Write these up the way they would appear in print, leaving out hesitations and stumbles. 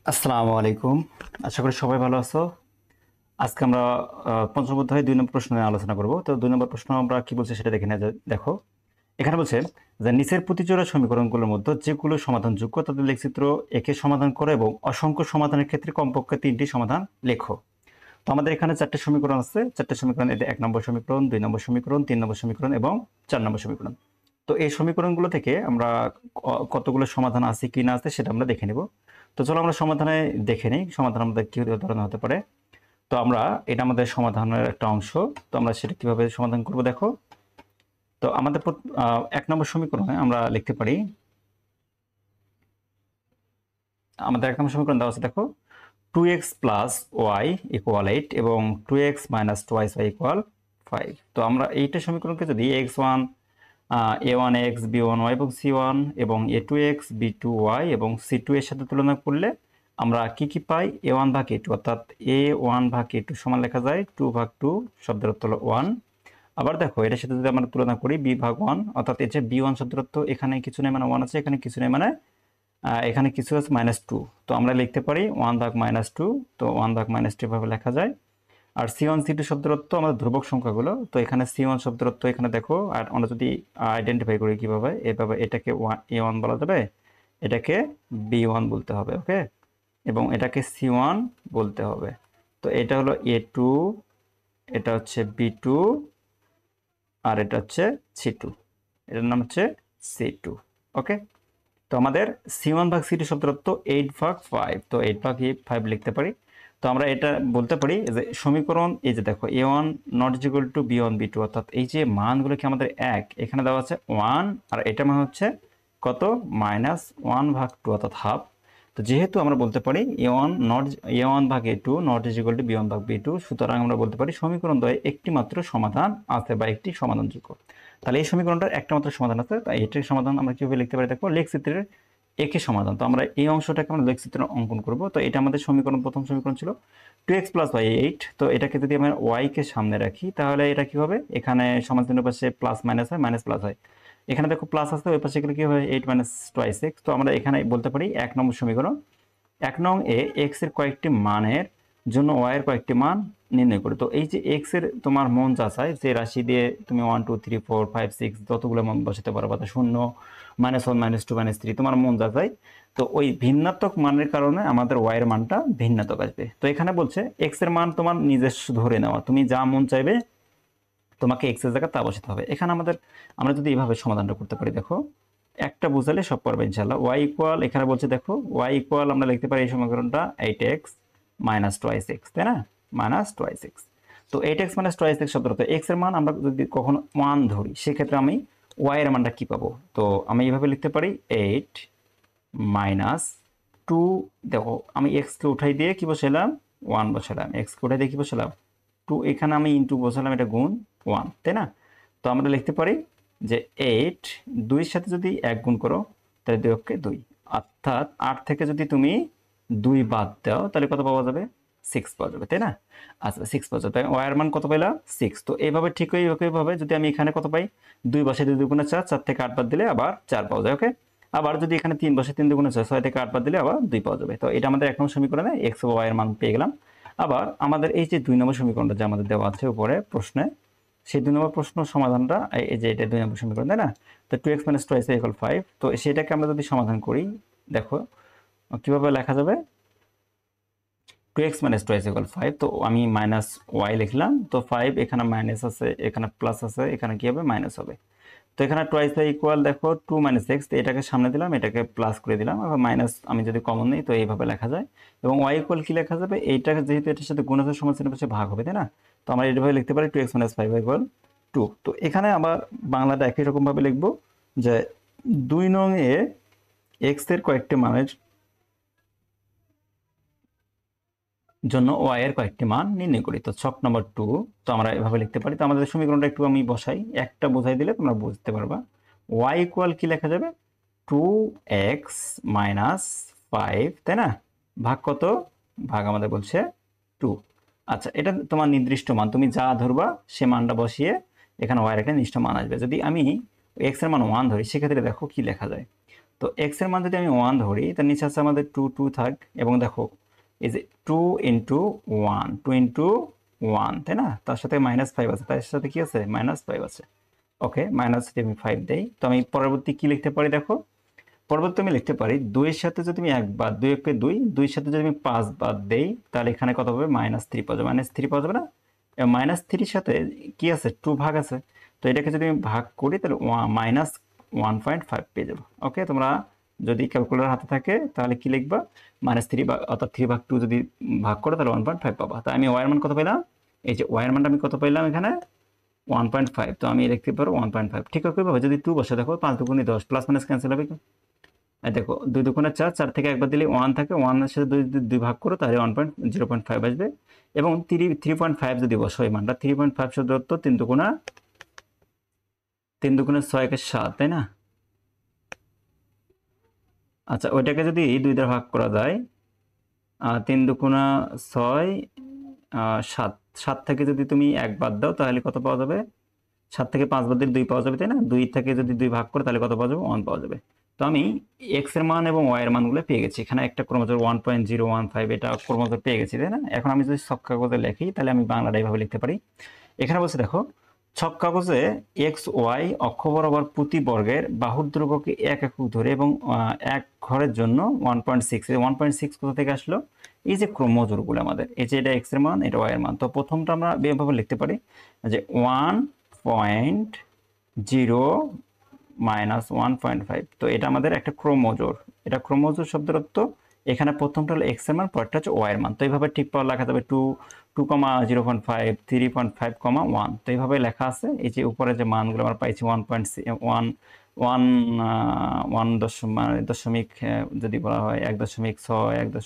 আসসালামু আলাইকুম। আশা করি সবাই ভালো আছো। আজকে আমরা পঞ্চম অধ্যায়ে ২ নম্বর প্রশ্ন নিয়ে আলোচনা করব। তো ২ নম্বর প্রশ্ন আমরা কি বলছে সেটা দেখে নেওয়া যাক। দেখো, এখানে বলছে যে নিচের প্রতিজোড়া সমীকরণগুলোর মধ্যে যেগুলো সমাধানযোগ্য তাদের লেখচিত্র একে সমাধান করো এবং অসংখ্য সমাধানের ক্ষেত্রে কমপক্ষে ৩টি সমাধান লেখো। তো আমাদের এখানে ৪টে সমীকরণ আছে। ৪টে সমীকরণ, এটা ১ নম্বর সমীকরণ, ২ নম্বর সমীকরণ, ৩ নম্বর সমীকরণ এবং ৪ নম্বর সমীকরণ। তো এই সমীকরণগুলো থেকে আমরা কতগুলো সমাধান আছে কি না আছে সেটা আমরা দেখে নেব। তো চলো আমরা সমাধানে দেখে নিই সমাধান আমাদের কি ধরনের হতে পারে। তো আমরা এটা আমাদের সমাধানের একটা অংশ। তো আমরা সেটা কিভাবে সমাধান করব দেখো। তো আমাদের ১ নম্বর সমীকরণে আমরা লিখতে পারি, আমাদের ১ নম্বর সমীকরণ দেওয়া আছে দেখো, 2x প্লাস ওয়াই ইকুয়াল 8 এবং 2x minus twice Y equal 5। তো আমরা এইটা সমীকরণকে যদি x1 a1x b1y এবং c1 এবং a2x b2y এবং c2 এর সাথে তুলনা করলে আমরা কি পাই? a1 ভাগ a2, অর্থাৎ a1 ভাগ a2 সমান লেখা যায় 2 ভাগ 2 শব্দের অর্থ হলো 1। আবার দেখো এটার সাথে যদি আমরা তুলনা করি b ভাগ 1, অর্থাৎ এই যে b1 শব্দের অর্থ এখানে কিছু নেই মানে 1 আছে, এখানে কিছু নেই মানে এখানে কিছু আছে -2। তো আমরা লিখতে পারি 1 ভাগ -2। তো 1 ভাগ -2 ভাবে লেখা যায়। আর C1 C2 শব্দের অর্থ আমাদের ধ্রুবক সংখ্যাগুলো। তো এখানে C1 শব্দের অর্থ এখানে দেখো, আর আমরা যদি আইডেন্টিফাই করি কিভাবে, এভাবে এটাকে A1 বলা যাবে, এটাকে B1 বলতে হবে, ওকে, এবং এটাকে C1 বলতে হবে। তো এটা হলো A2, এটা হচ্ছে B2, আর এটা হচ্ছে C2, এটার নাম হচ্ছে C2, ওকে। তো আমাদের C1 ভাগ C2 শব্দের অর্থ 8 ভাগ 5, তো 8 ভাগ 5 লিখতে পারি। তো আমরা এটা বলতে পারি যে সমীকরণ, এই যে দেখো a1 not is equal to b1 b2, অর্থাৎ এই যে মানগুলো কি আমাদের এক, এখানে দেওয়া আছে 1 আর এটা মান হচ্ছে কত, -1 ভাগ 2 অর্থাৎ হাফ। তো যেহেতু আমরা বলতে পারি a1 ভাগ a2 not is equal to b1 ভাগ b2, সুতরাং আমরা বলতে পারি সমীকরণ দ্বয়ে একটি মাত্র সমাধান আছে বা একটি সমাধানযোগ্য। তাহলে এই সমীকরণটার একটা মাত্র সমাধান আছে। তাই এটার সমাধান আমরা কিভাবে লিখতে পারি দেখো, লেখচিত্রের একে সমাধান। তো আমরা এই অংশটাকে আমরা লেখচিত্রে অঙ্কন করব। তো এটা আমাদের সমীকরণ, প্রথম সমীকরণ ছিল 2x প্লাস ওয়াই 8। তো এটাকে যদি আমরা y কে সামনে রাখি তাহলে এটা কি হবে, এখানে সমান চিহ্নের পাশে প্লাস মাইনাস হয়, মাইনাস প্লাস হয়, এখানে দেখো প্লাস আছে, ওই পাশে গেলে কি হয় 8 মাইনাস টোয়াইস x। তো আমরা এখানে বলতে পারি 1 নম্বর সমীকরণ, 1 নং এ x এর কয়েকটি মানের জন্য y এর কয়েকটি মান নির্ণয় করি। তো এই যে x এর তোমার মন যাচাই, যে রাশি দিয়ে তুমি 1 2 3 4 5 6 যতগুলো মান বসাতে পারো, বা 0 -1 -2 -3 তোমার মন যাচাই। তো ওই ভিন্নাত্মক মানের কারণে আমাদের y এর মানটা ভিন্নাত্মক আসবে। তো এখানে বলছে x এর মান তোমার নিজস্ব ধরে নেওয়া, তুমি যা মন চাইবে তোমাকে x এর জায়গায় তা বসাতে হবে। এখানে আমরা যদি এইভাবে সমাধানটা করতে পারি, দেখো একটা বুঝালে সব পারবে ইনশাআল্লাহ। y ইকুয়াল, এখানে বলছে দেখো y ইকুয়াল আমরা লিখতে পারি এই সমীকরণটা 8x মাইনাস টোয়াইস x, তাই না, মাইনাস টোয়াইস x। তো 8x মাইনাস টোয়াইস x শব্দ, তো x এর মান আমরা যদি কখনো 1 ধরি সেক্ষেত্রে আমি y এর মানটা কি পাবো? তো আমি এইভাবে লিখতে পারি 8 মাইনাস 2, দেখো আমি x কে উঠাই দিয়ে কি বসালাম, 1 বসালাম, x কে উঠাই দিয়ে কি বসালাম 2, এখানে আমি ইনটু বসালাম, এটা গুণ 1, তাই না। তো আমরা লিখতে পারি যে 8 2 এর সাথে যদি 1 গুণ করো তাহলে 2 অক্ষে 2, অর্থাৎ 8 থেকে যদি তুমি 2 বাদ দাও তাহলে কত পাওয়া যাবে, 6 পাওয়া যাবে, তাই না। আচ্ছা 6 পাওয়া যাবে, তাই y এর মান কত পাইলাম 6। তো এইভাবে ঠিক এইভাবে যদি আমি এখানে কত পাই, 2 বসে 2 দুগুণে 4, 4 থেকে 8 বাদ দিলে আবার 4 পাওয়া যায়, ওকে। আবার যদি এখানে 3 বসে 3 দুগুণে 6, 6 থেকে 8 বাদ দিলে আবার 2 পাওয়া যাবে। তো এটা আমাদের 1 নম্বর সমীকরণে x ও y এর মান পেয়ে গেলাম। আবার আমাদের এই যে 2 নম্বর সমীকরণটা যে আমাদের দেওয়া আছে উপরে প্রশ্নে, সেই 2 নম্বর প্রশ্ন সমাধানটা এই যে এটা 2 নম্বর সমীকরণ, তাই না। তো 2x - twice y = 5। তো সেটাকে আমরা যদি সমাধান করি, দেখো কিভাবে লেখা যাবে, 2x - twice = 5। তো আমি মাইনাস y লিখলাম, তো 5 এখানে মাইনাস আছে, এখানে প্লাস আছে, এখানে কি হবে মাইনাস হবে। তো এখানে টোয়াইস y ইকুয়াল দেখো 2 - x, তো এটাকে সামনে দিলাম, এটাকে প্লাস করে দিলাম, আবার মাইনাস আমি যদি কমন নিই তো এইভাবে লেখা যায়। এবং y ইকুয়াল কি লেখা যাবে, এইটাকে যেহেতু এটার সাথে গুণ আছে সমান চিহ্নের পাশে ভাগ হবে, তাই না। তো আমরা এইভাবে লিখতে পারি 2x - 5y = 2। তো এখানে আবার বাংলাটা একই রকম ভাবে লিখবো যে 2 নং এ x এর কয়েকটি মানের জন্য y এর কয়েকটি মান নির্ণয় করি। তো ছক নম্বর 2, তো আমরা এভাবে লিখতে পারি। তো আমাদের সমীকরণটা একটু আমি বসাই, একটা বোঝাই দিলে তোমরা বুঝতে পারবা। y ইকুয়াল কি লেখা যাবে, 2x - 5, তাই না, ভাগ কত, ভাগ আমাদের বলছে 2। আচ্ছা এটা তোমার নির্দিষ্ট মান, তুমি যা ধরবা সে মানটা বসিয়ে এখানে y এর একটা নির্দিষ্ট মান আসবে। যদি আমি x এর মান 1 ধরি সেক্ষেত্রে দেখো কি লেখা যায়, তো এক্স এর মান যদি আমি 1 ধরি তার নিচে আছে আমাদের 2 2 থাক, এবং দেখো এই যে 2 ইন্টু 1, 2 ইন্টু 1, তাই না, তার সাথে -5 আছে, তার সাথে কি আছে -5 আছে। ওকে, মাইনাস যদি আমি 5 দেই, তো আমি পরবর্তী কি লিখতে পারি দেখো, পরবর্তী আমি লিখতে পারি 2 এর সাথে যদি আমি 1 বাদ, 2 একে 2, 2 এর সাথে যদি আমি 5 বাদ দেই, তাহলে এখানে কত হবে -3 পাওয়া যাবে, -3 পাওয়া যাবে না। এবং -3 এর সাথে কি আছে 2 ভাগ আছে, তো এটাকে যদি আমি ভাগ করি তাহলে -1.5 পেয়ে যাবো। ওকে, তোমরা যদি ক্যালকুলেটর হাতে থাকে তাহলে কি লিখবা, -3 অর্থাৎ 3/2 যদি ভাগ করো তাহলে 1.5 পাবা। তাই আমি ওয়াই এর মান কত পেলাম, এই যে ওয়াই এর মানটা আমি কত পেলাম এখানে 1.5, তো আমি লিখতে পারবো 1.5। ঠিক আছে, যদি 2 বসে দেখো 5 দুগুণে 10, প্লাস মাইনাস ক্যান্সেল হবে কি, এই দেখো 2 দুগুণে 4, 4 থেকে একবার দিলে 1 থাকে, 1 এর সাথে 2 ভাগ করো তাহলে 0.5 আসবে। এবং 3.5 যদি বসো এই মানটা, 3.5 শব্দ অর্থ 3 দুগুণা 6 একে 7, তাই না। আচ্ছা, ওইটাকে যদি 2 দ্বারা ভাগ করা যায়, 3 দুগুণা 6, 7, 7 থেকে যদি তুমি 1 বাদ দাও তাহলে কত পাওয়া যাবে, 7 থেকে 5 বাদ দিলে 2 পাওয়া যাবে, তাই না। 2 থেকে যদি 2 ভাগ করে তাহলে কত পাওয়া যাবে, 1 পাওয়া যাবে। তো আমি এক্স এর মান এবং ওয়াই এর মানগুলো পেয়ে গেছি। এখানে একটা ক্রমজোর 1.015, এটা ক্রমজোর পেয়ে গেছি, তাই না। এখন আমি যদি ছক কাগজে লিখি তাহলে আমি বাংলাটা এইভাবে লিখতে পারি। এখানে বলছে দেখো, ছক কাগজে এক্স ওয়াই অক্ষ বরাবর প্রতি বর্গের বাহুর দৈর্ঘ্যকে 1 একক ধরে এবং 1 ঘরের জন্য 1.6, 1.6 কোথা থেকে আসলো, এই যে ক্রমজোরগুলো আমাদের, এই যে এটা এক্স এর মান, এটা ওয়াই এর মান। তো প্রথমটা আমরা এভাবে লিখতে পারি যে 1.0 -1.5, তো এটা আমাদের একটা ক্রমজোর। এটা ক্রমজোর শব্দের অর্থ এখানে প্রথমটা হলো এক্স এর মান, পরেরটা হচ্ছে ওয়াই এর মান। তো এইভাবে ঠিক পাওয়া লেখা যাবে 2,0.5, 3.5, 1, তো এইভাবে লেখা আছে। এই যে উপরে যে মানগুলো আমরা পাইছি 1.1 যদি বলা হয় 1.6,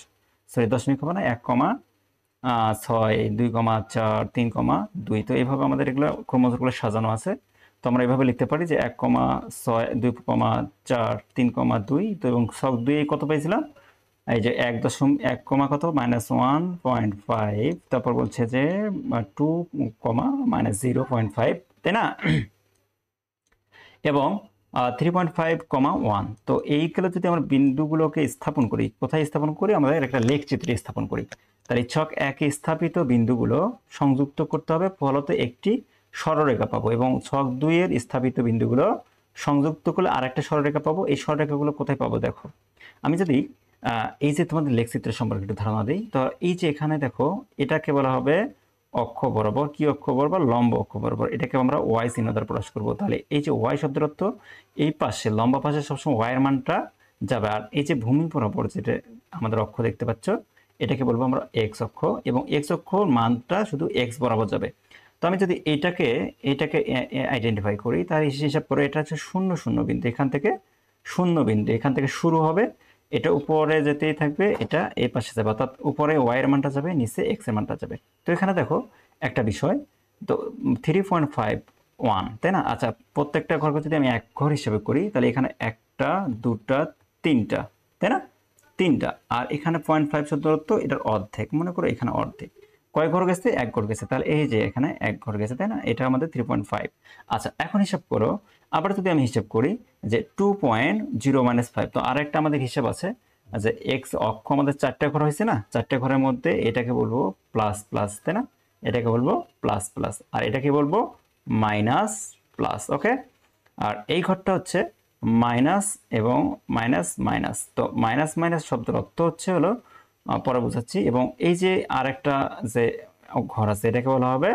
দশমিক হবে না, 1,6, 2,4, 3,2, তো এইভাবে আমাদের এগুলো ক্রমজোরগুলো সাজানো আছে। তো আমরা এইভাবে লিখতে পারি যে 1,6, 2,4, 3,2, তো এবং ছক 2 কত পাইছিলাম, এই যে 1 কত -1.5, তারপর বলছে যে 2, -0.5, তাই না, এবং 3.5, 1। তো এইগুলো যদি আমরা বিন্দুগুলোকে স্থাপন করি, কোথায় স্থাপন করি, আমাদের একটা লেখ চিত্রে স্থাপন করি, তাহলে ছক 1 স্থাপিত বিন্দুগুলো সংযুক্ত করতে হবে, ফলত একটি সরলরেখা পাবো, এবং ছক 2 এর স্থাপিত বিন্দুগুলো সংযুক্ত করলে আরেকটা সরলরেখা পাবো। এই সরলরেখাগুলো কোথায় পাবো দেখো, আমি যদি এই যে তোমাদের লেখ চিত্রের সম্পর্কে একটু ধারণা দিই, তো এই যে এখানে দেখো এটাকে বলা হবে অক্ষ বরাবর, কি অক্ষ বরাবর, লম্ব অক্ষ বরাবর, এটাকে আমরা ওয়াই চিহ্ন দ্বারা প্রকাশ করবো। তাহলে এই যে ওয়াই শব্দের অর্থ এই পাশে লম্বা পাশে সবসময় ওয়াই এর মানটা যাবে, আর এই যে ভূমি বরাবর যেটা আমাদের অক্ষ দেখতে পাচ্ছ, এটাকে বলবো আমরা এক্স অক্ষ, এবং এক্স অক্ষ মানটা শুধু এক্স বরাবর যাবে। তো আমি যদি এটাকে আইডেন্টিফাই করি, তার হিসাব করে এটা হচ্ছে 0 0 বিন্দু, এখান থেকে 0 বিন্দু, এখান থেকে শুরু হবে, এটা উপরে যেতেই থাকবে, এটা এই পাশে যাবে, অর্থাৎ উপরে ওয়াই এর মানটা যাবে, নিচে এক্স এর মানটা যাবে। তো এখানে দেখো একটা বিষয়, তো 3.51, তাই না। আচ্ছা, প্রত্যেকটা ঘরকে যদি আমি 1 ঘর হিসেবে করি, তাহলে এখানে 1টা 2টা 3টা, তাই না, 3টা, আর এখানে 0.5 দূরত্ব, এটার অর্ধেক, মনে করো এখানে অর্ধেক, কয় ঘর গেছে, 1 ঘর গেছে, তাহলে এই যে এখানে 1 ঘর গেছে, তাই না, এটা আমাদের 3.5। আচ্ছা, এখন হিসাব করো, আবার যদি আমি হিসাব করি যে 2.0 - 5, তো আরেকটা আমাদের হিসাব আছে যে এক্স অক্ষ আমাদের 4টা ঘর হয়েছে না, 4টে ঘরের মধ্যে এটাকে বলবো প্লাস প্লাস, তাই না, এটাকে বলবো প্লাস প্লাস, আর এটাকে বলবো মাইনাস প্লাস। ওকে, আর এই ঘরটা হচ্ছে মাইনাস এবং মাইনাস মাইনাস, তো মাইনাস মাইনাস শব্দের অর্থ হচ্ছে হলো পরে বোঝাচ্ছি। এবং এই যে আরেকটা যে ঘর আছে এটাকে বলা হবে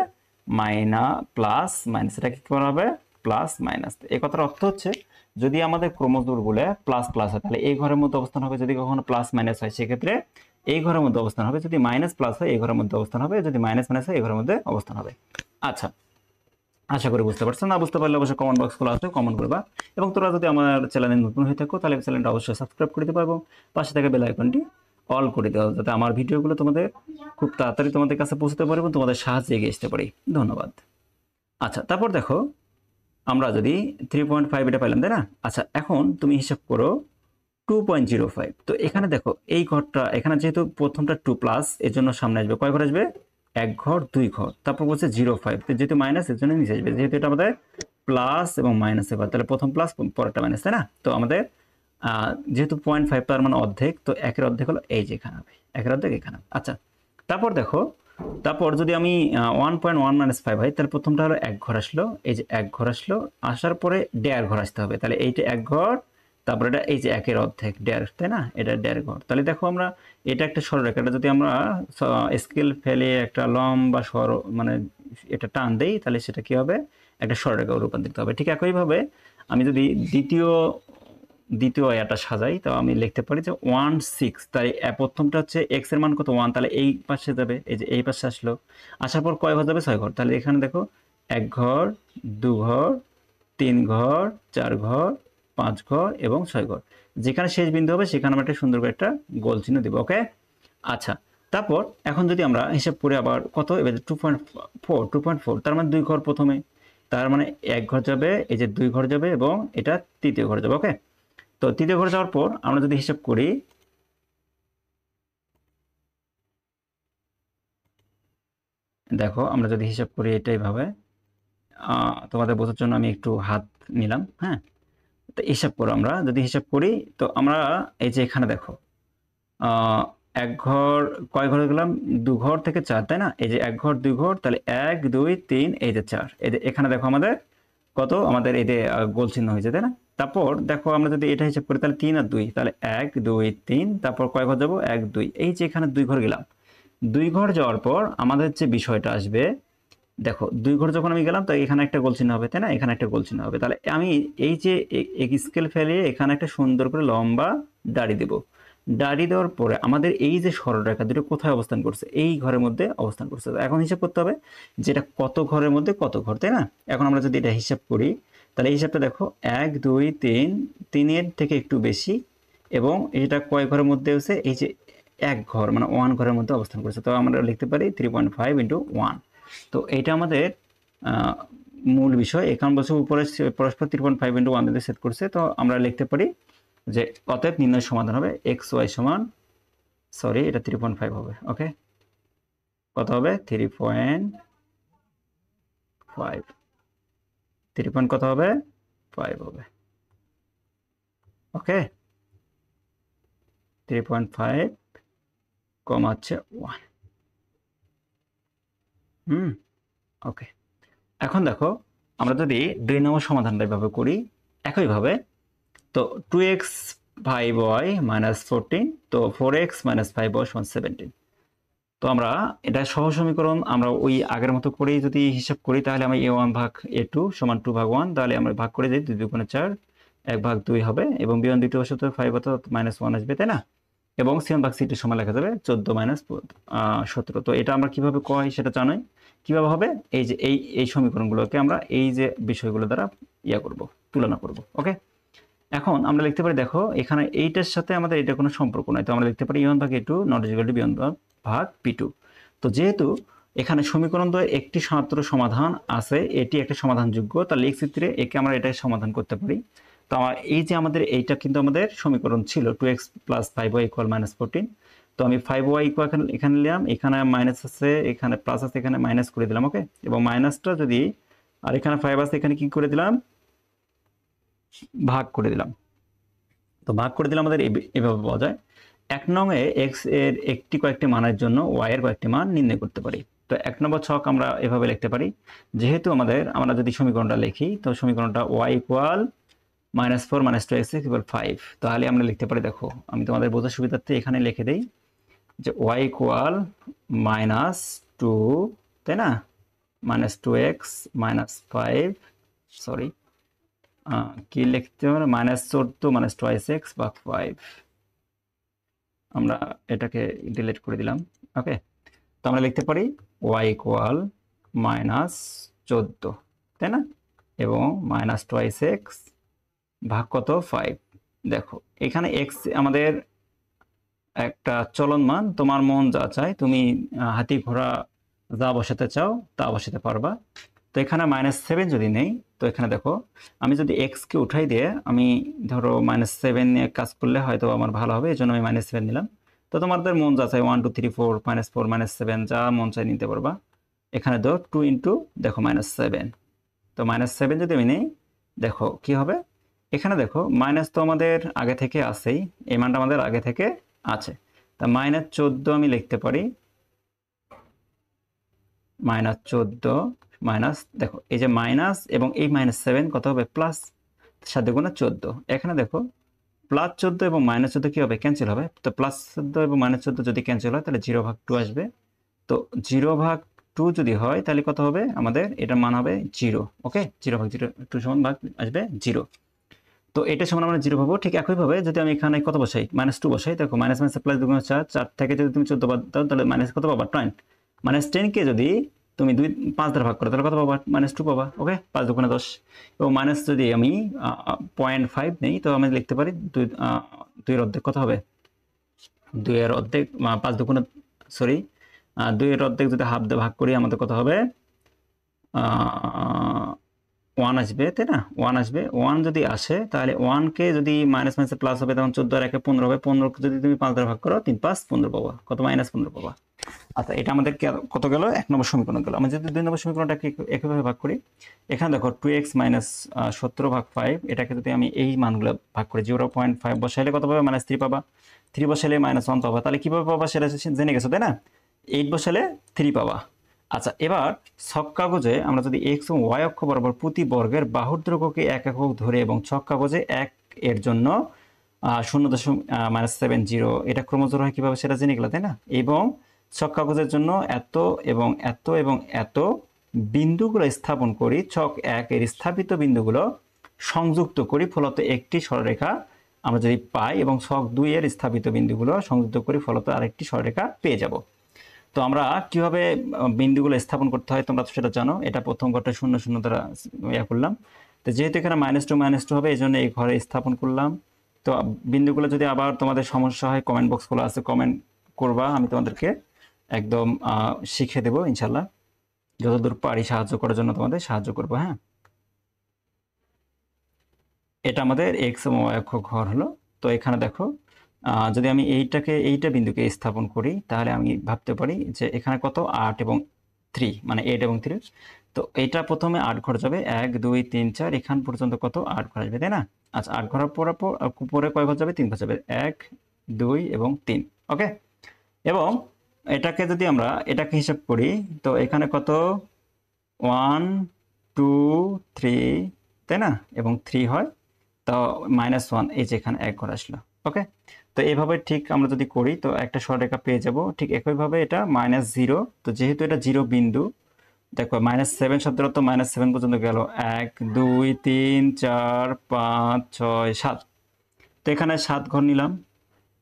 প্লাস মাইনাস, এটাকে কি বলা হবে প্লাস মাইনাস। এই কথার অর্থ হচ্ছে যদি আমাদের ক্রমজোড়গুলো প্লাস প্লাস হয় তাহলে এই ঘরের মধ্যে অবস্থান হবে, যদি কখনো প্লাস মাইনাস হয় সেক্ষেত্রে এই ঘরের মধ্যে অবস্থান হবে, যদি মাইনাস প্লাস হয় এই ঘরের মধ্যে অবস্থান হবে, যদি মাইনাস মাইনাস হয় এই ঘরের মধ্যে অবস্থান হবে। আচ্ছা, আশা করি বুঝতে পারছো, না বুঝতে পারলে অবশ্যই কমেন্ট বক্স খোলা আছে, কমেন্ট করবা। এবং তোমরা যদি আমার চ্যানেলে নতুন হয়ে থাকো তাহলে চ্যানেলটা অবশ্যই সাবস্ক্রাইব করে দিতে পারবো, পাশে থাকা বেল আইকনটি অল করে দেওয়া, যাতে আমার ভিডিওগুলো তোমাদের খুব তাড়াতাড়ি তোমাদের কাছে পৌঁছতে পারে এবং তোমাদের সাহায্যে এগিয়ে আসতে পারি। ধন্যবাদ। আচ্ছা, তারপর দেখো আমরা যদি 3.5 এটা পাইলাম, তাই না। আচ্ছা, এখন তুমি হিসাব করো 2.05, তো এখানে দেখো এই ঘরটা, এখানে যেহেতু প্রথমটা 2 প্লাস, এর জন্য সামনে আসবে কয় ঘর আসবে, 1 ঘর 2 ঘর, তারপর বলছে 0.5, তো যেহেতু মাইনাস এর জন্য নিচে আসবে, যেহেতু এটা আমাদের প্লাস এবং মাইনাস এবার, তাহলে প্রথম প্লাস পরেরটা মাইনাস, তাই না। তো আমাদের যেহেতু 0.5 তার মানে অর্ধেক, তো 1-এর অর্ধেক হলো এই যে এখানে হবে, 1-এর অর্ধেক এখানে। আচ্ছা, তারপর দেখো, তারপর যদি আমি 1.1 - 5 হয়, তাহলে প্রথমটা হলো 1 ঘর আসলো, এই যে 1 ঘর আসলো, আসার পরে 1.5 ঘর আসতে হবে, তাহলে এইটা 1 ঘর, তারপরে এটা এই যে 1-এর অর্ধেক 1.5, তাই না, এটা 1.5 ঘর। তাহলে দেখো আমরা এটা একটা সরলরেখা, এটা যদি আমরা স্কেল ফেলে একটা লম্বা মানে এটা টান দেই, তাহলে সেটা কি হবে, একটা সরলরেখা রূপান্তরিত হবে। ঠিক একইভাবে আমি যদি দ্বিতীয় দ্বিতীয় এটা সাজাই, তো আমি লিখতে পারি যে 1.6, তাই প্রথমটা হচ্ছে x এর মান কত 1, তাহলে এই পাশে যাবে, এই যে এই পাশে আসলো, আসার পর কয় ঘর যাবে, 6 ঘর। তাহলে এখানে দেখো 1 ঘর, 2 ঘর, 3 ঘর, 4 ঘর, 5 ঘর এবং 6 ঘর। যেখানে শেষ বিন্দু হবে সেখানে আমরা একটা সুন্দর করে একটা গোল চিহ্ন দিব। ওকে, আচ্ছা, তারপর এখন যদি আমরা হিসাব করে আবার কত, এবার 2.4, তার মানে 2 ঘর প্রথমে, তার মানে 1 ঘর যাবে, এই যে 2 ঘর যাবে এবং এটা তৃতীয় ঘর যাবে। ওকে, তো তৃতীয় ঘরে যাওয়ার পর আমরা যদি হিসাব করি, দেখো আমরা যদি হিসাব করি এটাই ভাবে, তোমাদের বোঝার জন্য আমি একটু হাত নিলাম। হ্যাঁ, তো হিসাব করো, আমরা যদি হিসাব করি, তো আমরা এই যে এখানে দেখো 1 ঘর, কয় ঘরে গেলাম, 2 ঘর থেকে 4, তাই না, এই যে 1 ঘর 2 ঘর, তাহলে 1 2 3, এই যে 4, এই যে এখানে দেখো আমাদের কত, আমাদের এই যে গোল চিহ্ন হয়েছে, তাই না। তারপর দেখো আমরা যদি এটা হিসাব করি, তাহলে 3 আর 2, তাহলে 1 2 3, তারপর কয় ঘর যাবো, 1 2, এই যে এখানে 2 ঘর গেলাম। 2 ঘর যাওয়ার পর আমাদের যে বিষয়টা আসবে, দেখো 2 ঘর যখন আমি গেলাম, তো এখানে একটা গোল চিহ্ন হবে, তাই না, এখানে একটা গোল চিহ্ন হবে। তাহলে আমি এই যে স্কেল ফেলে এখানে একটা সুন্দর করে লম্বা দাড়ি দেব। দাড়ি দেওয়ার পরে আমাদের এই যে সরলরেখা দুটো কোথায় অবস্থান করছে, এই ঘরের মধ্যে অবস্থান করছে। এখন হিসাব করতে হবে যেটা কত ঘরের মধ্যে কত ঘর, তাই না। এখন আমরা যদি এটা হিসাব করি, তাহলে এই হিসাবটা দেখো 1 2 3, 3-এর থেকে একটু বেশি, এবং এটা কয় ঘরের মধ্যে হচ্ছে, এই যে 1 ঘর মানে 1 ঘরের মধ্যে অবস্থান করছে। তো আমরা লিখতে পারি 3.5 × 1। তো এইটা আমাদের মূল বিষয়। এখানে বলছে উপরে পরস্পর 3.5 × 1 দিয়ে সেট করছে, তো আমরা লিখতে পারি যে অতএব নির্ণয় সমাধান হবে xy সমান, সরি এটা 3.5 হবে। ওকে, কত হবে, 3.5, 3 কত হবে, 5 হবে। ওকে, 3.5 কম হচ্ছে 1। ওকে, এখন দেখো আমরা যদি 2 নম্বর সমাধানটা এভাবে করি একইভাবে, তো 2x 5y - 14, তো 4x - 5y = 17। তো আমরা এটা সহজ সমীকরণ আমরা ওই আগের মতো করেই যদি হিসাব করি, তাহলে আমরা a1 ভাগ a2 সমান 2 ভাগ 1, তাহলে আমরা ভাগ করে দিই, 2 2 গুণে 4, 1 ভাগ 2 হবে, এবং b1 দ্বিতীয় বসতে 5 অর্থাৎ -1 আসবে, তাই না। এবং c1 ভাগ c2 সমান লেখা যাবে 14 - 17। তো এটা আমরা কিভাবে কয় সেটা জানোই, কিভাবে হবে, এই যে এই সমীকরণগুলোকে আমরা এই যে বিষয়গুলো দ্বারা করব, তুলনা করব। ওকে, এখন আমরা লিখতে পারি, দেখো এখানে এইটার সাথে আমাদের এটা কোনো সম্পর্ক নাই, তো আমরা লিখতে পারি a1 ভাগ a2 ≠ b1 ভাগ b2। তো যেহেতু এখানে সমীকরণ দ্বয়ের একটি মাত্র সমাধান আছে, এটি একটা সমাধানযোগ্য, তাহলে এই ক্ষেত্রে একে আমরা এটাই সমাধান করতে পারি। তো আমার এই যে আমাদের এইটা কিন্তু আমাদের সমীকরণ ছিল 2x + 5y = -14। তো আমি 5y এখানে নিলাম, এখানে মাইনাস আছে, এখানে প্লাস আছে, এখানে মাইনাস করে দিলাম। ওকে, এবং মাইনাসটা যদি, আর এখানে 5 আছে, এখানে কি করে দিলাম, ভাগ করে দিলাম। তো ভাগ করে দিলে আমাদের এভাবে পাওয়া যায়, 1 নং-এ x এর একটি কয়েকটি মানের জন্য y এর কয়েকটি মান নির্ণয় করতে পারি। তো 1 নম্বর ছক আমরা এভাবে লিখতে পারি, যেহেতু আমরা যদি সমীকরণটা লিখি, তো সমীকরণটা y = -4 - 2x = 5, তাহলে আমরা লিখতে পারি, দেখো আমি তোমাদের বোঝার সুবিধার্থে এখানে লিখে দেই যে y = -2, তাই না, -2x - 5, সরি কি লিখতে হবে, -14 - 2x ভাগ 5, আমরা এটাকে ডিলিট করে দিলাম। ওকে, তো আমরা লিখতে পারি y = -14, তাই না, এবং -2x ভাগ কত, 5। দেখো এখানে x আমাদের একটা চলন মান, তোমার মন যা চায়, তুমি হাতি ঘোড়া যা বসাতে চাও তা বসাতে পারবা। তো এখানে -7 যদি নেই, তো এখানে দেখো আমি যদি x কে উঠাই দিয়ে, আমি ধরো -7 নিয়ে কাজ করলে হয়তো আমার ভালো হবে, এই জন্য আমি -7 নিলাম। তো তোমাদের মন যা চাই 1 2 3 4 -4 -7 যা মন চাই নিতে পারবা। এখানে ধর 2 × দেখো -7, তো -7 যদি আমি নেই, দেখো কি হবে, এখানে দেখো মাইনাস তো আমাদের আগে থেকে আছেই, এই মানটা আমাদের আগে থেকে আছে, তা -14 আমি লিখতে পারি, -14 মাইনাস, দেখো এই যে মাইনাস এবং এই -7 কত হবে, প্লাস 7 গুণে 14। এখানে দেখো +14 এবং -14 কি হবে, ক্যান্সেল হবে, তো +14 এবং -14 যদি ক্যান্সেল হয় তাহলে 0/2 আসবে। তো 0/2 যদি হয় তাহলে কত হবে, আমাদের এটার মান হবে 0। ওকে, 0/2 সমান ভাগ আসবে 0। তো এটা সমান আমরা 0 পাবো। ঠিক একইভাবে যদি আমি এখানে কত বসাই, -2 বসাই, দেখো মাইনাস মাইনাস প্লাস 2 গুণ 4, 4 থেকে যদি তুমি 14 বাদ দাও তাহলে মাইনাস কত পাবা, 10। -10 কে যদি তুমি 5 দ্বারা ভাগ করো তাহলে কত পাবা, -2 পাবা। ওকে, 5 2 10। এবং মাইনাস যদি আমি 0.5 নেই তো আমি লিখতে পারি 2 এর অর্ধেক কত হবে, 2 এর অর্ধেক 5 2 সরি 2 এর অর্ধেক যদি হাফ দিয়ে ভাগ করি আমাদের কত হবে, 1 আসবে, তাই না, 1 আসবে। 1 যদি আসে তাহলে 1 কে যদি মাইনাস মাইনাসে প্লাস হবে তখন 14 আর 1 15 হবে, 15 কে যদি তুমি 5 দ্বারা ভাগ করো 3 5 15 পাবা, কত, -15 পাবা। আচ্ছা, এটা আমাদের কত গেল, 1 নম্বর সমীকরণ গেল। আমি যদি 2 নম্বর সমীকরণটাকে একইভাবে ভাগ করি, এখানে দেখো 2x - 17/5, এটাকে যদি আমি এই মানগুলো ভাগ করি 0.5 বসাইলে কত পাবে, -3 পাবা, 3 বসাইলে -1 পাবা। তাহলে কিভাবে পাবা সেটা জেনে গেছো, তাই না, 8 বসালে 3 পাবা। আচ্ছা, এবার ছক কাগজে আমরা যদি x ও y অক্ষ বরাবর প্রতি বর্গের বাহুর দৈর্ঘ্যকে 1 একক ধরে এবং ছক কাগজে 1 এর জন্য 0.70 এটা ক্রমজোর হয় কিভাবে সেটা জেনে গেল, তাই না। এবং ছক কাগজের জন্য এত এবং এত এবং এত বিন্দুগুলো স্থাপন করি, ছক 1 এর স্থাপিত বিন্দুগুলো সংযুক্ত করি, ফলত একটি সরলরেখা আমরা যদি পাই, এবং ছক 2 এর স্থাপিত বিন্দুগুলো সংযুক্ত করি, ফলত আরেকটি সরলরেখা পেয়ে যাব। তো আমরা কিভাবে বিন্দুগুলো স্থাপন করতে হয় তোমরা তো সেটা জানো। এটা প্রথম ঘরটা 0 0 দ্বারা করলাম। তো যেহেতু এখানে -2 হবে এই জন্য এই ঘরে স্থাপন করলাম। তো বিন্দুগুলো যদি আবার তোমাদের সমস্যা হয় কমেন্ট বক্স খোলা আছে, কমেন্ট করবা, আমি তোমাদেরকে একদম শিখে দেবো ইনশাল্লাহ, যতদূর পারি সাহায্য করার জন্য তোমাদের সাহায্য করবো। হ্যাঁ, এটা আমাদের এক্স এবং ওয়াই অক্ষ ঘর হলো। তো এখানে দেখো যদি আমি এইটা বিন্দুকে স্থাপন করি তাহলে আমি ভাবতে পারি যে এখানে কত, 8 এবং 3, মানে 8 এবং 3। তো এটা প্রথমে 8 ঘর যাবে, 1 2 3 4, এখান পর্যন্ত কত, 8 ঘর আসবে, তাই না। আচ্ছা, 8 ঘর পরে কয় ঘর যাবে, 3 ঘর যাবে, 1 2 এবং 3। ওকে, এবং এটাকে যদি আমরা এটাকে হিসাব করি তো এখানে কত, 1 2 3, তাই না, এবং 3 হয়, তো -1, এই যে এখানে 1 ঘর আসলো। ওকে, তো এইভাবে ঠিক আমরা যদি করি তো একটা সরলরেখা পেয়ে যাব। ঠিক একইভাবে এটা -0, তো যেহেতু এটা 0 বিন্দু, দেখো -7 শব্দের অর্থ -7 পর্যন্ত গেল, 1 2 3 4 5 6 7, তো এখানে 7 ঘর নিলাম,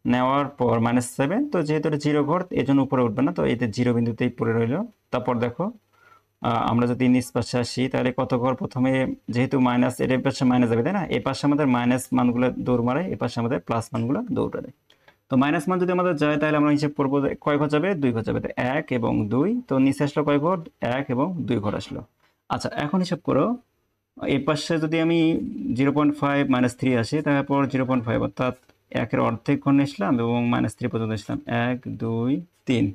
নেওয়ার পর -7, তো যেহেতু এটা 0 ঘর এই জন্য উপরে উঠবে না, তো এতে 0 বিন্দুতেই পড়ে রইল। তারপর দেখো আমরা যদি নিচ পাশে আসি তাহলে কত ঘর, প্রথমে যেহেতু মাইনাস, এর পাশে মাইনাস যাবে, তাই না, এই পাশে আমাদের মাইনাস মানগুলো দৌড় মারে, এই পাশে আমাদের প্লাস মানগুলো দৌড় মারে। তো মাইনাস মান যদি আমাদের যায় তাহলে আমরা হিসেব করবো কয় ঘর যাবে, 2 ঘর যাবে, তো 1 এবং 2, তো নিচে আসলো কয় ঘর, 1 এবং 2 ঘর আসলো। আচ্ছা, এখন হিসাব করো, এই পাশে যদি আমি 0.5 -3 আসি, তারপর 0.5 অর্থাৎ 1 এর অর্ধেক ঘর নিয়ে আসলাম এবং -3 পর্যন্ত আসলাম, 1 2 3।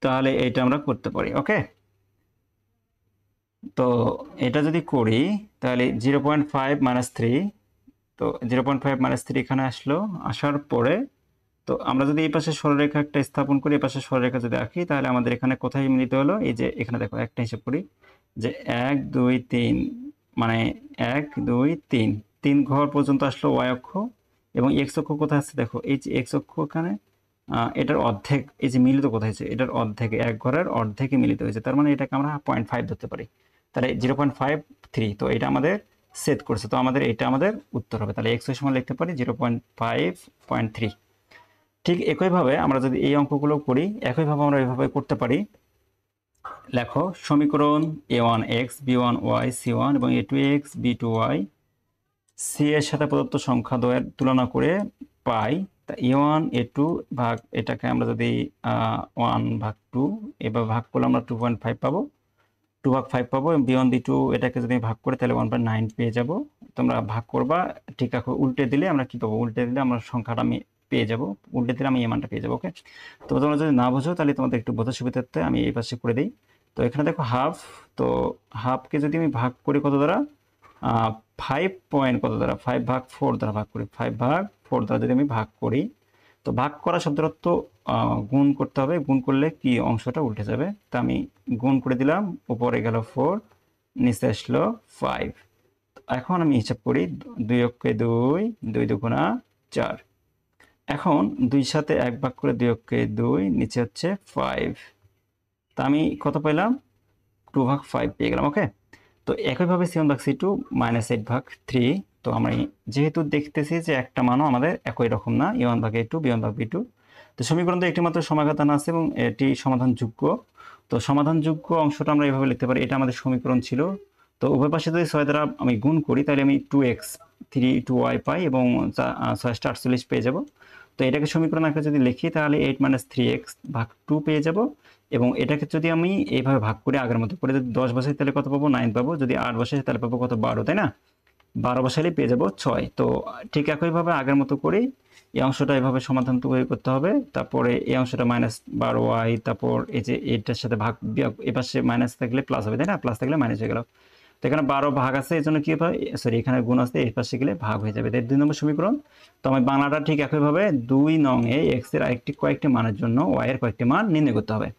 তাহলে এটা আমরা করতে পারি। ওকে, তো এটা যদি করি তাহলে 0.5 -3, তো 0.5 -3 এখানে আসলো, আসার পরে তো আমরা যদি এই পাশে সরলরেখা একটা স্থাপন করি, এই পাশে সরলরেখা যদি আঁকি তাহলে আমাদের এখানে কোথায় মিলিত হলো, এই যে এখানে দেখো একটা হিসাব করি যে 1 2 3, মানে 1 2 3, 3 ঘর পর্যন্ত আসলো ওয়াই অক্ষ, এবং এক্স অক্ষ কোথায় আছে, দেখো এই যে এক্স অক্ষ এখানে, এটার অর্ধেক, এই যে মিলিত কোথায় হয়েছে, এটার অর্ধেকে, 1 ঘরের অর্ধেকে মিলিত হয়েছে, তার মানে এটাকে আমরা 0.5 ধরতে পারি। তাহলে 0.53, তো এটা আমাদের সেট করছে, তো আমাদের এটা আমাদের উত্তর হবে। তাহলে এক্স এর সমান লিখতে পারি 0.5.3। ঠিক একইভাবে আমরা যদি এই অঙ্কগুলো করি, একইভাবে আমরা এইভাবে করতে পারি। লেখো সমীকরণ a1x b1y c1 এবং a2x b2y c এর সাথে প্রদত্ত সংখ্যা দ্বয়ের তুলনা করে পাই। তা a1 a2 ভাগ, এটাকে আমরা যদি 1/2 এভাবে ভাগ করলে আমরা 2.5 পাবো, 2/5 পাবো, এবং b1 b2 এটাকে যদি ভাগ করে তাহলে 1/9 পেয়ে যাব। তোমরা ভাগ করবা, ঠিক আছে, উল্টে দিলে আমরা কি পাবো, উল্টে দিলে আমরা সংখ্যাটা আমি পেয়ে যাব, উল্টে দিলে আমি এই মানটা পেয়ে যাবো। ওকে, তো তোমরা যদি না বোঝো তাহলে তোমাদের একটু বোঝার সুবিধার্থে আমি এই পাশে করে দিই। তো এখানে দেখো হাফ, তো হাফকে যদি আমি ভাগ করি কত দ্বারা, 5 পয়েন্ট কত দ্বারা, 5/4 দ্বারা ভাগ করি, 5/4 দ্বারা যদি আমি ভাগ করি, তো ভাগ করা শব্দের অর্থ গুণ করতে হবে, গুণ করলে কি অংশটা উল্টে যাবে। তো আমি গুণ করে দিলাম, উপরে গেল 4, নিচে আসলো 5। এখন আমি হিসাব করি, 2 অক্ষে 2, 2 দুগুণা 4। এখন 2 সাথে 1 ভাগ করে 2 অক্ষে 2, নিচে হচ্ছে 5। তা আমি কত পেলাম, 2/5 পেয়ে গেলাম। ওকে, তো একইভাবে C1/C2 -8/3। তো আমরা যেহেতু দেখতেছি যে একটা মানও আমাদের একই রকম না, A1/A2 B1/B2, তো সমীকরণ তো একটি মাত্র সমাধান আছে এবং এটি সমাধানযোগ্য। তো সমাধানযোগ্য অংশটা আমরা এভাবে লিখতে পারি, এটা আমাদের সমীকরণ ছিল। তো উভয় পাশে যদি 6 দ্বারা আমি গুণ করি তাহলে আমি 2x 2y পাই এবং 6 48 পেয়ে যাব। তো এটাকে সমীকরণ আকারে যদি লিখি তাহলে 8 - 3x/2 পেয়ে যাব। এবং এটাকে যদি আমি এইভাবে ভাগ করি আগের মতো করে, যদি 10 বসাই তাহলে কত পাবো, 9 পাবো। যদি 8 বসাই তাহলে পাবো কত, 12, তাই না? 12 বসাইলে পেয়ে যাবো 6। তো ঠিক একইভাবে আগের মতো করেই এই অংশটা এভাবে সমাধান তৈরি করতে হবে। তারপরে এই অংশটা -12y, তারপর এই যে এটার সাথে ভাগ বিয়োগ, এপাশে মাইনাস থাকলে প্লাস হবে, তাই না? প্লাস থাকলে মাইনাস হয়ে গেল। তো এখানে 12 ভাগ আছে, এই জন্য কি হবে, সরি এখানে গুণ আছে, এই পাশে গেলে ভাগ হয়ে যাবে। 2 নম্বর সমীকরণ। তো আমি বাংলাটা ঠিক একইভাবে 2 নং এ এক্স এর কয়েকটি মানের জন্য ওয়াই এর কয়েকটি মান নির্ণয় করতে হবে।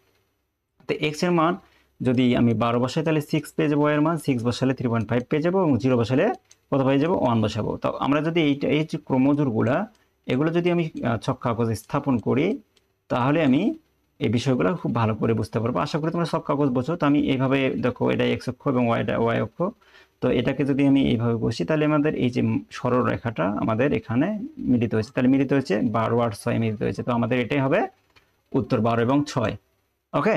তো এক্স এর মান যদি আমি 12 বসাই তাহলে 6 পেয়ে যাবো, ওয়াই এর মান 6 বসালে 3.5 পেয়ে যাবো এবং 0 বসালে কত পেয়ে যাবো, 1 বসাবো। তো আমরা যদি এই যে ক্রমজোড়গুলা, এগুলো যদি আমি ছক কাগজে স্থাপন করি তাহলে আমি এই বিষয়গুলো খুব ভালো করে বুঝতে পারবো। আশা করি তোমরা ছক কাগজ বোঝো। তো আমি এইভাবে দেখো, এটা এক্স অক্ষ এবং ওয়াই অক্ষ। তো এটাকে যদি আমি এইভাবে বসি তাহলে আমাদের এই যে সরল রেখাটা আমাদের এখানে মিলিত হয়েছে, তাহলে মিলিত হয়েছে 12 আর 6 মিলিত হয়েছে। তো আমাদের এটাই হবে উত্তর, 12 এবং 6। ওকে,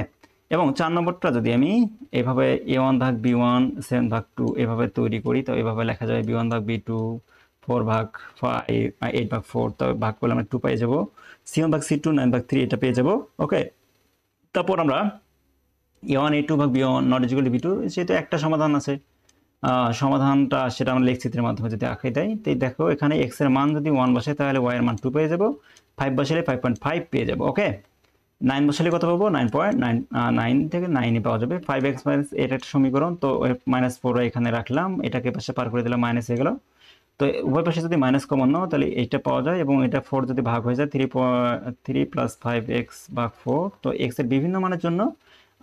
এবং 4 নম্বরটা যদি আমি এভাবে A1/B1 7/2 এভাবে তৈরি করি, তো এভাবে লেখা যায় B1/B2 4/5 8/4, তো ভাগ করলে আমরা 2 পেয়ে যাব। C1/C2 9/3 এটা পেয়ে যাব। ওকে, তারপর আমরা A1 A2/B1 not equal to B2, সেটা একটা সমাধান আছে। সমাধানটা সেটা আমরা লেখচিত্রের মাধ্যমে যদি আঁকে দেয়, তো দেখো এখানে x এর মান যদি 1 বসাই তাহলে y এর মান 2 পেয়ে যাব, 5 বসালে 5.5 পেয়ে যাব। ওকে, 9 বসালে কত পাবো, 9.9, 9 থেকে 9 পাওয়া যাবে। 5x - এটা একটা সমীকরণ, তো -4 এখানে রাখলাম, এটাকে পাশে পার করে দিলাম, মাইনাস হয়ে গেল। তো উভয় পাশে যদি মাইনাস কমন নাও তাহলে এইটা পাওয়া যায় এবং এটা 4 যদি ভাগ হয়ে যায় 3 + 5x/4। তো x এর বিভিন্ন মানের জন্য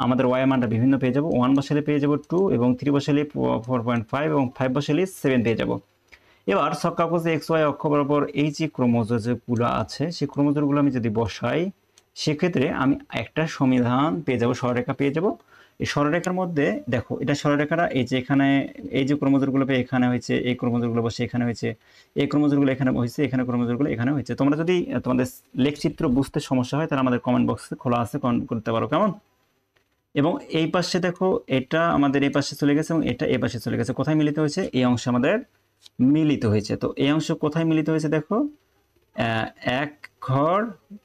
আমাদের y এর মানটা বিভিন্ন পেয়ে যাব। 1 বসালে পেয়ে যাব 2 এবং 3 বসালে 4.5 এবং 5 বসালে 7 পেয়ে যাব। এবার ছক কাগজে x y অক্ষ বরাবর এই যে ক্রোমোজোমগুলো আছে সেই ক্রোমোজোমগুলো আমি যদি বসাই, সেক্ষেত্রে আমি একটা সমাধান পেয়ে যাব, সরলরেখা পেয়ে যাব। এই সরলরেখার মধ্যে দেখো, এটা সরলরেখাটা এই যে এখানে এই যে ক্রোমোজোমগুলো পেয়ে এখানে হয়েছে, এই ক্রোমোজোমগুলো বসে এখানে হয়েছে, এই ক্রোমোজোমগুলো এখানে হয়েছে, এখানে ক্রোমোজোমগুলো এখানে হয়েছে। তোমরা যদি তোমাদের লেখচিত্র বুঝতে সমস্যা হয় তাহলে আমাদের কমেন্ট বক্সে খোলা আছে, কমেন্ট করতে পারো, কেমন? এবং এই পাশে দেখো, এটা আমাদের এই পাশে চলে গেছে এবং এটা এই পাশে চলে গেছে। কোথায় মিলিত হয়েছে, এই অংশে আমাদের মিলিত হয়েছে। তো এই অংশ কোথায় মিলিত হয়েছে দেখো, 1 ঘর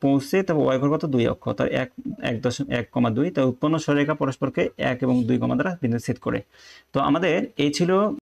পৌঁছে, তবে ওয়াই ঘর কত, 2 অক্ষ, তার 1.1,2। তাই উৎপন্ন সরলরেখা পরস্পরকে 1 এবং 2 দ্বারা বিন্দু ছেদ করে। তো আমাদের এই ছিল